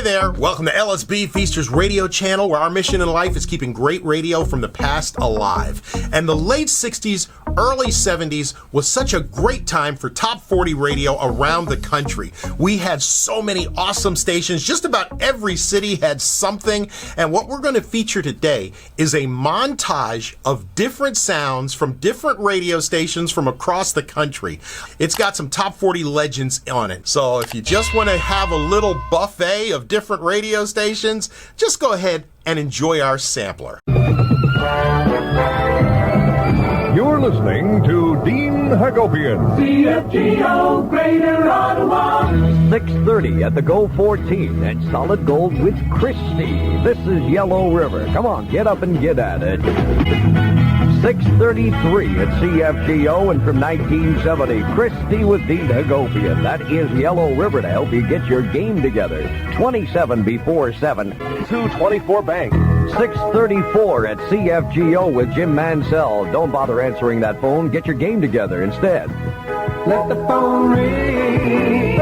Hi there. Welcome to LSB Feasters Radio Channel, where our mission in life is keeping great radio from the past alive. And the late 60s, early 70s was such a great time for top 40 radio around the country. We had so many awesome stations. Just about every city had something. And what we're going to feature today is a montage of different sounds from different radio stations from across the country. It's got some top 40 legends on it. So if you just want to have a little buffet of different radio stations, just go ahead and enjoy our sampler. You're listening to Dean Hagopian. CFGO Greater Ottawa. 6:30 at the Go 14 and Solid Gold with Christie. This is Yellow River. Come on, get up and get at it. 6:33 at CFGO, and from 1970, Christie with Dean Hagopian. That is Yellow River to help you get your game together. 27 before 7. 224 Bank. 6:34 at CFGO with Jim Mansell. Don't bother answering that phone. Get your game together instead. Let the phone ring.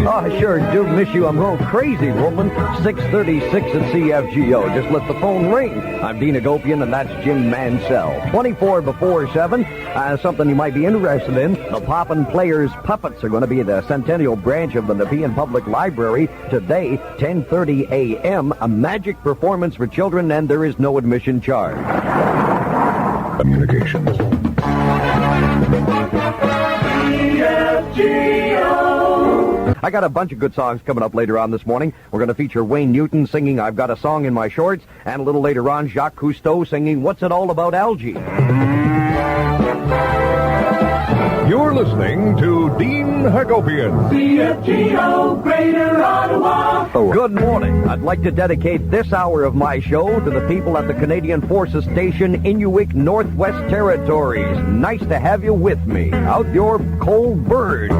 Oh, I sure do miss you. I'm going crazy, woman. 6:36 at CFGO. Just let the phone ring. I'm Dean Hagopian, and that's Jim Mansell. 24 before 7. Something you might be interested in. The Poppin' Players Puppets are going to be at the Centennial branch of the Nepean Public Library today, 10:30 a.m. A magic performance for children, and there is no admission charge. Communications. I got a bunch of good songs coming up later on this morning. We're going to feature Wayne Newton singing I've Got a Song in My Shorts, and a little later on, Jacques Cousteau singing What's It All About Algae. You're listening to Dean Hagopian. CFGO Greater Ottawa. Good morning. I'd like to dedicate this hour of my show to the people at the Canadian Forces Station, Inuvik, Northwest Territories. Nice to have you with me. Out your cold bird.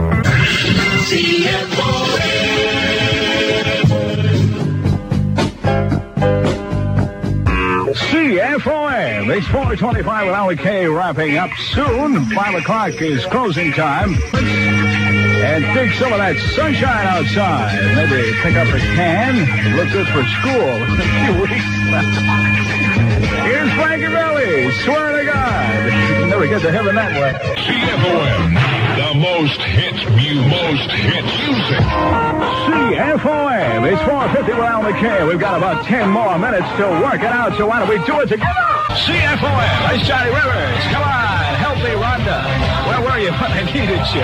CFOM. It's 4:25 with McKay wrapping up soon. 5 o'clock is closing time. And dig some of that sunshine outside. Maybe pick up a can. Look good for school in a few weeks. Here's Frankie Belly. Swear to God. You can never get to heaven that way. CFOM, the most hit music. CFOM. It's 4:50 with McKay. We've got about 10 more minutes to work it out, so why don't we do it together? CFOM. That's Johnny Rivers. Come on, help me, Rhonda. Where were you when I needed you?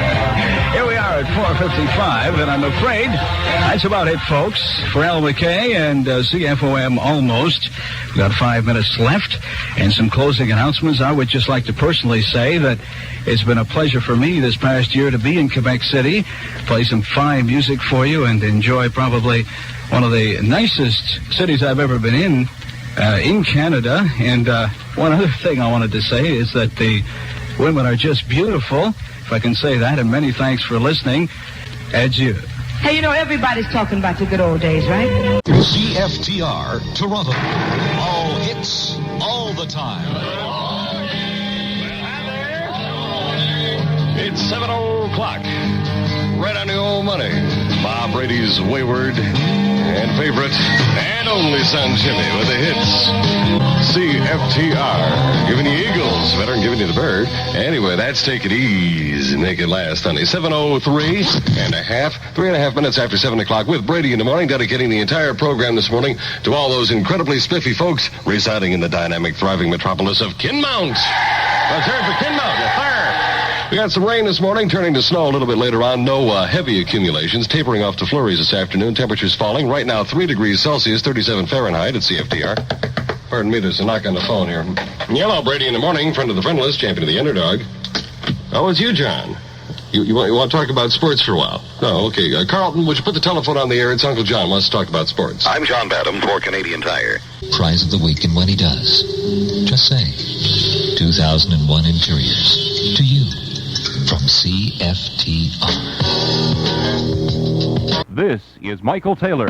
Here we are at 4:55, and I'm afraid that's about it, folks, for Al McKay and CFOM almost. We've got 5 minutes left and some closing announcements. I would just like to personally say that it's been a pleasure for me this past year to be in Quebec City, play some fine music for you, and enjoy probably one of the nicest cities I've ever been in Canada. And one other thing I wanted to say is that the women are just beautiful, if I can say that, and many thanks for listening. Adieu. Hey, you know, everybody's talking about the good old days, right? CFTR Toronto. All hits, all the time. It's 7 o'clock. Right on the old money. Bob Brady's wayward and favorite and only son Jimmy with the hits. CFTR giving you Eagles, better than giving you the bird. Anyway, that's Take It Easy, make it last, honey. 7:03 and a half, 3.5 minutes after 7 o'clock with Brady in the morning, dedicating the entire program this morning to all those incredibly spiffy folks residing in the dynamic, thriving metropolis of Kinmount. Let's hear it for Kinmount, you fire. We got some rain this morning, turning to snow a little bit later on. No heavy accumulations, tapering off to flurries this afternoon. Temperatures falling. Right now, 3 degrees Celsius, 37 Fahrenheit at CFTR. Pardon me, there's a knock on the phone here. Hello, Brady in the morning, friend of the friendless, champion of the underdog. Oh, it's you, John. You want to talk about sports for a while? Oh, okay. Carlton, would you put the telephone on the air? It's Uncle John wants to talk about sports. I'm John Badham for Canadian Tire. Prize of the week, and when he does, just say 2001 Interiors to you from CFTR. This is Michael Taylor.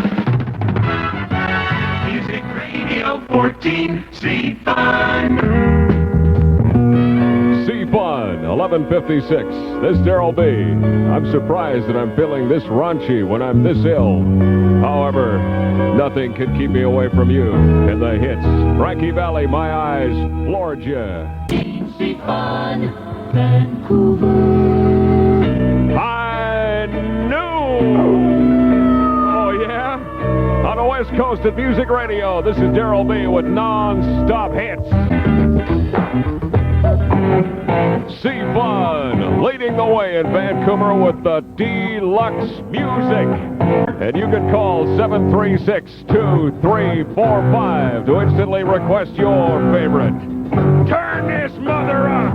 Music Radio 14, CFUN. CFUN 1156. This is Daryl B. I'm surprised that I'm feeling this raunchy when I'm this ill. However, nothing can keep me away from you and the hits. Frankie Valley, My Eyes, floored ya. CFOM Vancouver. High noon. Oh, yeah? On the West Coast at Music Radio, this is Daryl B with non-stop hits. CFUN leading the way in Vancouver with the deluxe music. And you can call 736-2345 to instantly request your favorite. Turn this mother up!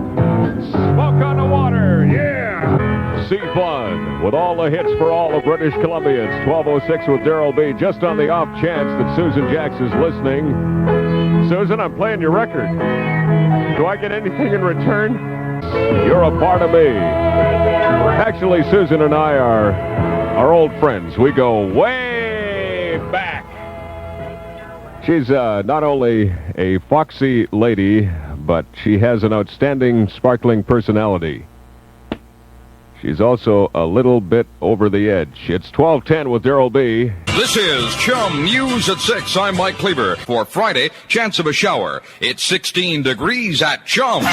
Smoke on the water, yeah! CFUN with all the hits for all of British Columbia. It's 12:06 with Daryl B. Just on the off chance that Susan Jacks is listening. Susan, I'm playing your record. Do I get anything in return? You're a part of me. Actually, Susan and I are old friends. We go way back. She's not only a foxy lady, but she has an outstanding, sparkling personality. She's also a little bit over the edge. It's 12:10 with Daryl B. This is CHUM News at 6. I'm Mike Cleaver. For Friday, chance of a shower. It's 16 degrees at CHUM. The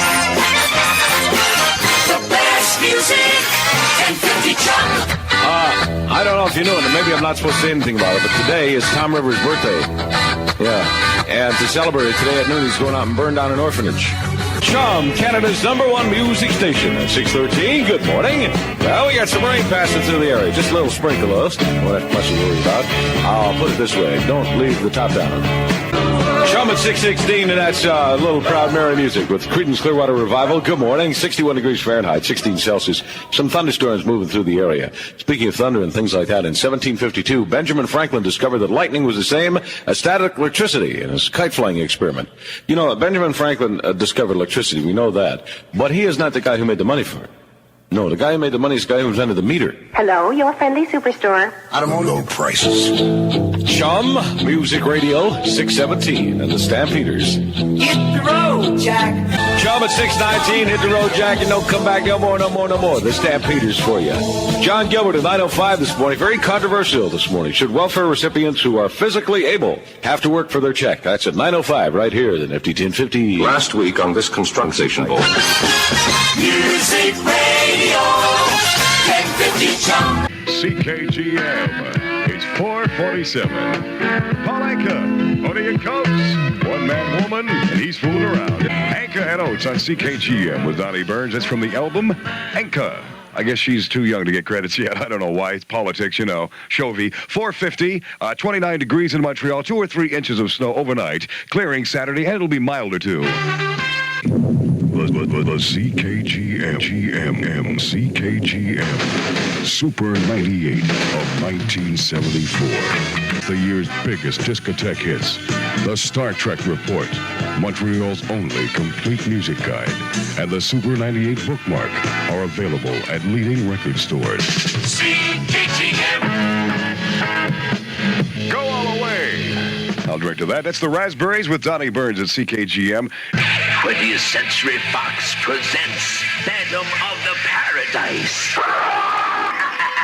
best music, 1050 CHUM. I don't know if you knew it, and maybe I'm not supposed to say anything about it, but today is Tom Rivers' birthday. Yeah. And to celebrate it today at noon, he's going out and burn down an orphanage. CHUM, Canada's #1 music station at 6:13. Good morning. Well, we got some rain passing through the area. Just a little sprinkle of us. Not much to worry about. I'll put it this way. Don't leave the top down. CHUM at 6:16, and that's a little Proud Mary music with Creedence Clearwater Revival. Good morning. 61 degrees Fahrenheit, 16 Celsius. Some thunderstorms moving through the area. Speaking of thunder and things like that, in 1752, Benjamin Franklin discovered that lightning was the same as static electricity in his kite-flying experiment. You know, Benjamin Franklin discovered electricity. We know that. But he is not the guy who made the money for it. No, the guy who made the money is the guy who invented the meter. Hello, your friendly superstore. Low prices. CHUM Music Radio 617 and the Stampeders. Hit the road, Jack. CHUM at 619. Hit the road, Jack, and don't come back no more. The Stampeders for you. John Gilbert at 9:05 this morning. Very controversial this morning. Should welfare recipients who are physically able have to work for their check? That's at 9:05 right here, the Nifty 1050. Last week on this construction boat. Music Radio, 1050 CHUM. CKGM. It's 4:47. Paul Anka, Odie and Coates. One man, woman, and he's fooling around. Anka and Oates on CKGM with Donnie Burns. That's from the album Anka. I guess she's too young to get credits yet. I don't know why. It's politics, you know. Chovy. 4:50, 29 degrees in Montreal, 2 or 3 inches of snow overnight. Clearing Saturday, and it'll be milder too. The CKGM Super 98 of 1974. The year's biggest discotheque hits. The Star Trek Report, Montreal's only complete music guide, and the Super 98 bookmark are available at leading record stores. CKGM. Go all the way. I'll direct to that. That's the Raspberries with Donnie Burns at CKGM. 20th Century Fox presents Phantom of the Paradise.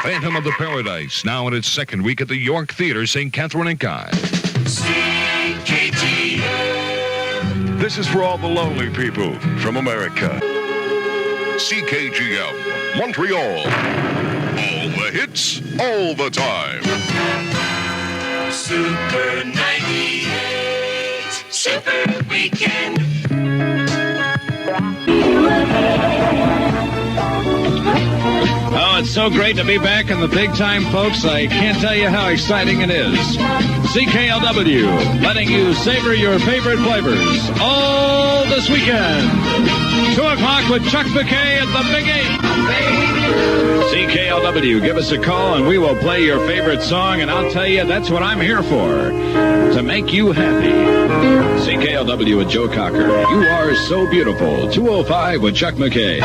Phantom of the Paradise, now in its second week at the York Theatre, St. Catherine and Guy. CKGM. This is for all the lonely people from America. CKGM, Montreal. All the hits, all the time. Super 98, Super Weekend. Oh, it's so great to be back in the big time, folks. I can't tell you how exciting it is. CKLW, letting you savor your favorite flavors all this weekend. 2 o'clock with Chuck McKay at the Big 8. CKLW, give us a call and we will play your favorite song, and I'll tell you, that's what I'm here for, to make you happy. CKLW with Joe Cocker. You are so beautiful. 205 with Chuck McKay.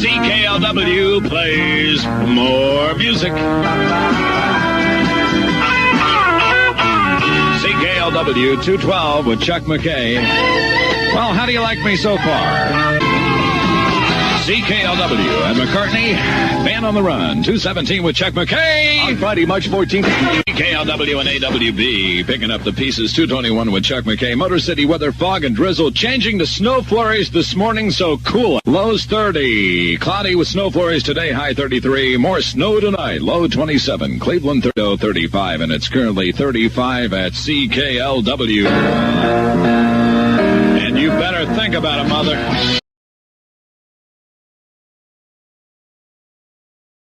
CKLW plays more music. CKLW 212 with Chuck McKay. Well, how do you like me so far? CKLW and McCartney, Man on the Run, 217 with Chuck McKay. On Friday, March 14th. CKLW and AWB picking up the pieces, 221 with Chuck McKay. Motor City weather, fog and drizzle, changing to snow flurries this morning, so cool. Lows 30, cloudy with snow flurries today, high 33. More snow tonight, low 27. Cleveland 35, and it's currently 35 at CKLW. And you better think about it, mother.